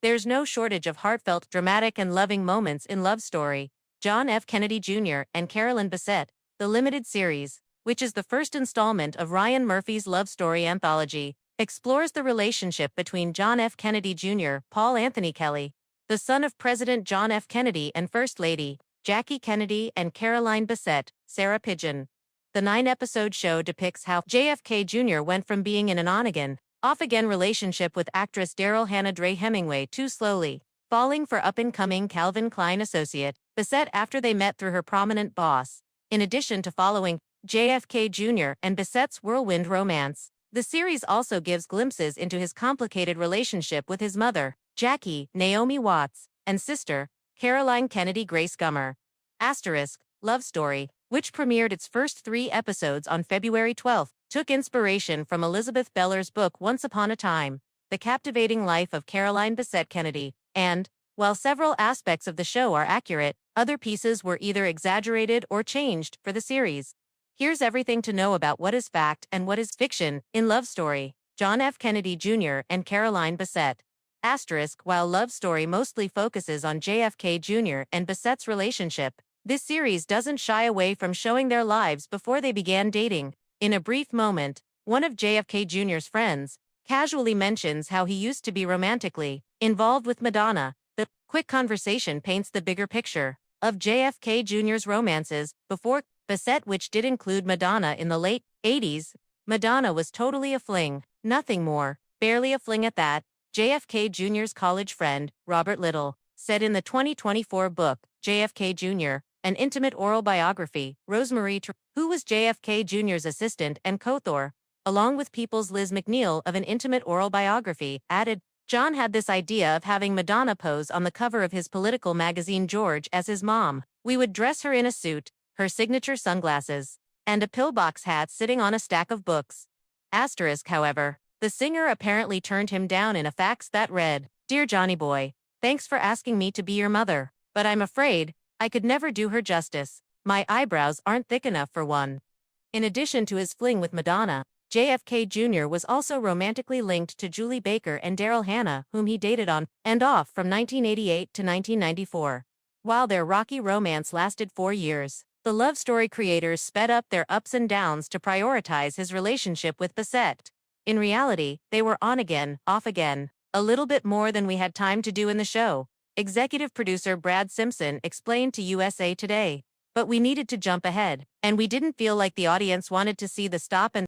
There's no shortage of heartfelt, dramatic, and loving moments in Love Story, John F. Kennedy Jr. and Carolyn Bessette, the limited series, which is the first installment of Ryan Murphy's love story anthology, explores the relationship between John F. Kennedy Jr., Paul Anthony Kelly, the son of President John F. Kennedy, and First Lady, Jackie Kennedy, and Caroline Bessette, Sarah Pigeon. The 9-episode show depicts how JFK Jr. went from being in an on-again, off-again relationship with actress Daryl Hannah Dre Hemingway too slowly, falling for up-and-coming Calvin Klein associate, Bessette after they met through her prominent boss. In addition to following JFK Jr. and Bessette's whirlwind romance, the series also gives glimpses into his complicated relationship with his mother, Jackie, Naomi Watts, and sister, Caroline Kennedy Grace Gummer. Love Story, which premiered its first 3 episodes on February 12, took inspiration from Elizabeth Beller's book Once Upon a Time, The Captivating Life of Caroline Bessette Kennedy, and, while several aspects of the show are accurate, other pieces were either exaggerated or changed for the series. Here's everything to know about what is fact and what is fiction in Love Story, John F. Kennedy Jr. and Caroline Bessette. While Love Story mostly focuses on JFK Jr. and Bessette's relationship, this series doesn't shy away from showing their lives before they began dating. In a brief moment, one of JFK Jr.'s friends casually mentions how he used to be romantically involved with Madonna. The quick conversation paints the bigger picture of JFK Jr.'s romances before Bessette, which did include Madonna in the late 80s. Madonna was totally a fling, nothing more, barely a fling at that, JFK Jr.'s college friend, Robert Little, said in the 2024 book, JFK Jr., An Intimate Oral Biography. Rosemary, who was JFK Jr.'s assistant and co-author, along with People's Liz McNeil of An Intimate Oral Biography, added, John had this idea of having Madonna pose on the cover of his political magazine George as his mom. We would dress her in a suit, her signature sunglasses, and a pillbox hat sitting on a stack of books. However, the singer apparently turned him down in a fax that read, Dear Johnny Boy, thanks for asking me to be your mother, but I'm afraid I could never do her justice. My eyebrows aren't thick enough for one. In addition to his fling with Madonna, JFK Jr. was also romantically linked to Julie Baker and Daryl Hannah, whom he dated on and off from 1988 to 1994. While their rocky romance lasted 4 years, the Love Story creators sped up their ups and downs to prioritize his relationship with Bessette. In reality, they were on again, off again, a little bit more than we had time to do in the show, executive producer Brad Simpson explained to USA Today. But we needed to jump ahead, and we didn't feel like the audience wanted to see the stop and